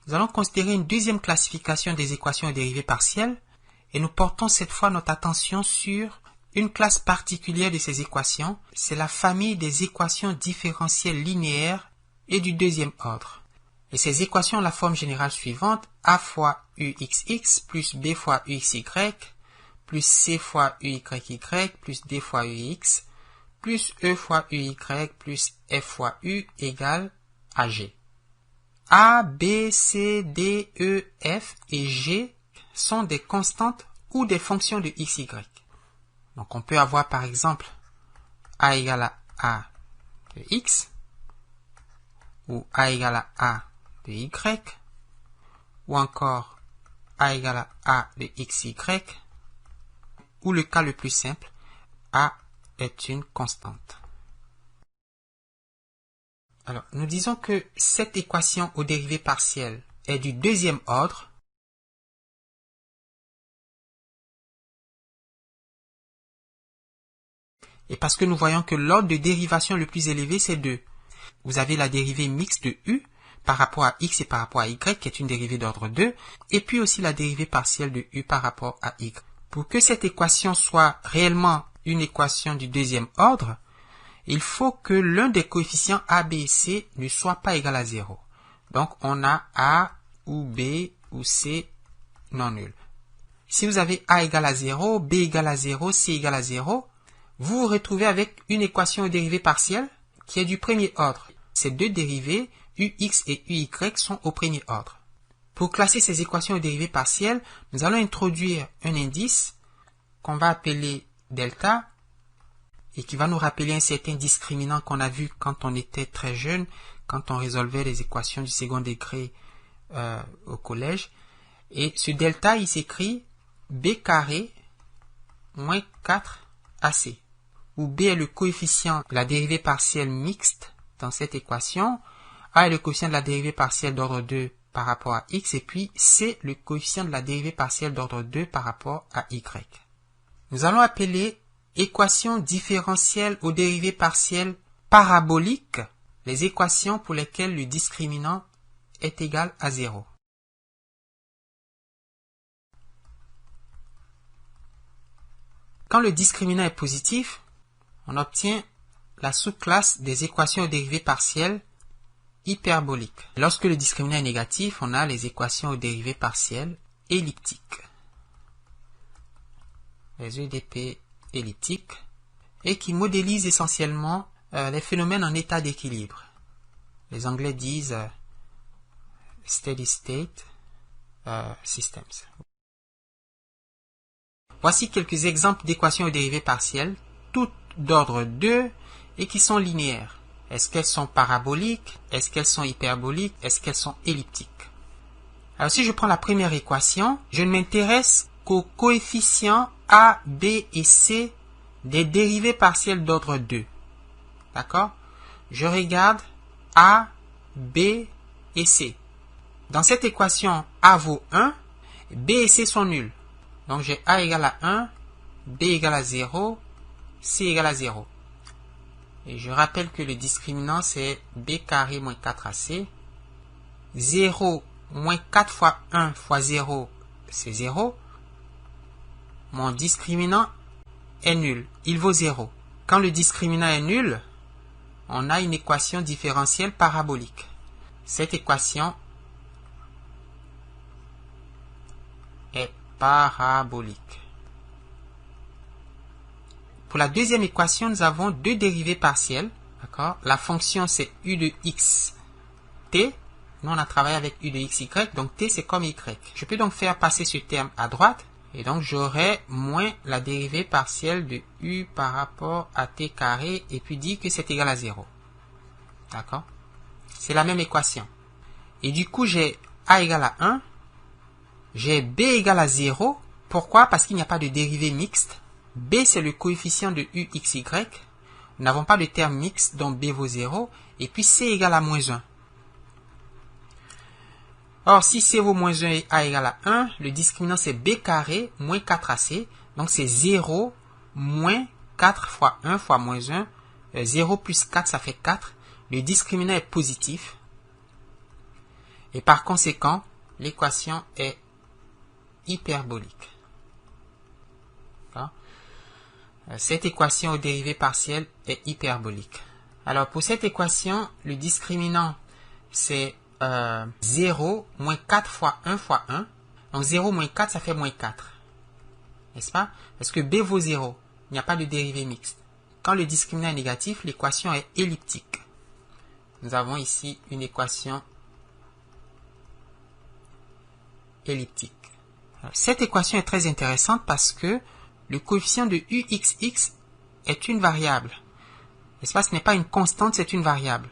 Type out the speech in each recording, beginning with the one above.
Nous allons considérer une deuxième classification des équations aux dérivées partielles et nous portons cette fois notre attention sur une classe particulière de ces équations. C'est la famille des équations différentielles linéaires et du deuxième ordre. Et ces équations ont la forme générale suivante: a fois uxx plus b fois uxy plus c fois uyy plus d fois ux plus e fois uy plus f fois u égale à g. A, B, C, D, E, F et G sont des constantes ou des fonctions de x, y. Donc on peut avoir par exemple A égale à A de x, ou A égale à A de y, ou encore A égale à A de xy, ou le cas le plus simple, A est une constante. Alors, nous disons que cette équation aux dérivées partielles est du deuxième ordre. Et parce que nous voyons que l'ordre de dérivation le plus élevé, c'est 2. Vous avez la dérivée mixte de u par rapport à x et par rapport à y, qui est une dérivée d'ordre 2, et puis aussi la dérivée partielle de u par rapport à y. Pour que cette équation soit réellement une équation du deuxième ordre, il faut que l'un des coefficients a, b et c ne soit pas égal à 0. Donc, on a a ou b ou c non nul. Si vous avez a égale à 0, b égale à 0, c égale à 0, vous vous retrouvez avec une équation aux dérivées partielles qui est du premier ordre. Ces deux dérivées, ux et uy, sont au premier ordre. Pour classer ces équations aux dérivées partielles, nous allons introduire un indice qu'on va appeler delta, et qui va nous rappeler un certain discriminant qu'on a vu quand on était très jeune, quand on résolvait les équations du second degré au collège. Et ce delta, il s'écrit b carré moins 4ac, où b est le coefficient de la dérivée partielle mixte dans cette équation, a est le coefficient de la dérivée partielle d'ordre 2 par rapport à x, et puis c le coefficient de la dérivée partielle d'ordre 2 par rapport à y. Nous allons appeler équations différentielles aux dérivées partielles paraboliques les équations pour lesquelles le discriminant est égal à 0. Quand le discriminant est positif, on obtient la sous-classe des équations aux dérivées partielles hyperboliques. Lorsque le discriminant est négatif, on a les équations aux dérivées partielles elliptiques. Les EDP elliptiques, et qui modélisent essentiellement les phénomènes en état d'équilibre. Les Anglais disent steady state systems. Voici quelques exemples d'équations aux dérivées partielles, toutes d'ordre 2 et qui sont linéaires. Est-ce qu'elles sont paraboliques? Est-ce qu'elles sont hyperboliques? Est-ce qu'elles sont elliptiques? Alors si je prends la première équation, je ne m'intéresse qu'aux coefficients a, b et c des dérivées partielles d'ordre 2. D'accord? Je regarde a, b et c. Dans cette équation, a vaut 1, b et c sont nuls. Donc j'ai a égale à 1, b égale à 0, c égale à 0. Et je rappelle que le discriminant c'est b carré moins 4ac. 0 moins 4 fois 1 fois 0, c'est 0. Mon discriminant est nul, il vaut 0. Quand le discriminant est nul, on a une équation différentielle parabolique. Cette équation est parabolique. Pour la deuxième équation, nous avons deux dérivées partielles. D'accord? La fonction c'est u de x t. Nous on a travaillé avec u de x y, donc t c'est comme y. Je peux donc faire passer ce terme à droite. Et donc, j'aurai moins la dérivée partielle de u par rapport à t carré et puis dire que c'est égal à 0. D'accord? C'est la même équation. Et du coup, j'ai a égale à 1. J'ai b égale à 0. Pourquoi? Parce qu'il n'y a pas de dérivée mixte. B, c'est le coefficient de u, x, y. Nous n'avons pas de terme mixte, donc b vaut 0. Et puis, c égale à moins 1. Or, si c vaut moins 1 et a égale à 1, le discriminant c'est b carré moins 4ac. Donc, c'est 0 moins 4 fois 1 fois moins 1. 0 plus 4, ça fait 4. Le discriminant est positif. Et par conséquent, l'équation est hyperbolique. Cette équation aux dérivées partielles est hyperbolique. Alors pour cette équation, le discriminant c'est 0 moins 4 fois 1 fois 1. Donc 0 moins 4 ça fait moins 4. N'est-ce pas? Parce que b vaut 0. Il n'y a pas de dérivée mixte. Quand le discriminant est négatif, l'équation est elliptique. Nous avons ici une équation elliptique. Alors, cette équation est très intéressante parce que le coefficient de uxx est une variable. N'est-ce pas? Ce n'est pas une constante, c'est une variable.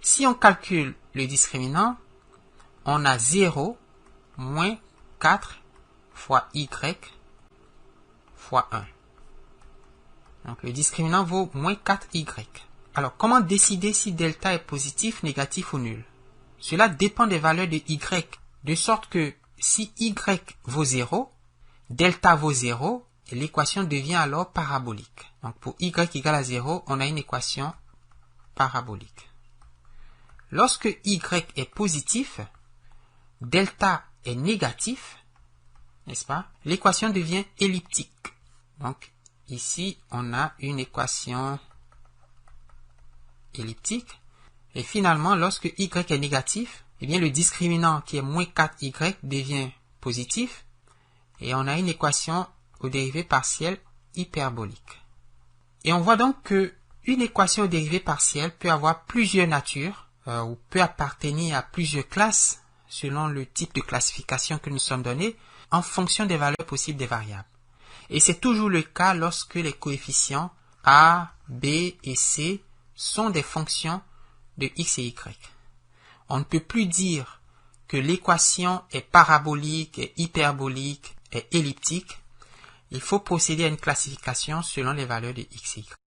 Si on calcule le discriminant, on a 0 moins 4 fois y fois 1. Donc le discriminant vaut moins 4y. Alors comment décider si delta est positif, négatif ou nul? Cela dépend des valeurs de y, de sorte que si y vaut 0, delta vaut 0, et l'équation devient alors parabolique. Donc pour y égale à 0, on a une équation parabolique. Lorsque y est positif, delta est négatif, n'est-ce pas? L'équation devient elliptique. Donc ici, on a une équation elliptique. Et finalement, lorsque y est négatif, eh bien le discriminant qui est moins 4y devient positif. Et on a une équation aux dérivées partielles hyperbolique. Et on voit donc que une équation aux dérivées partielles peut avoir plusieurs natures ou peut appartenir à plusieurs classes selon le type de classification que nous sommes donnés en fonction des valeurs possibles des variables. Et c'est toujours le cas lorsque les coefficients a, b et c sont des fonctions de x et y. On ne peut plus dire que l'équation est parabolique, est hyperbolique, est elliptique. Il faut procéder à une classification selon les valeurs de x et y.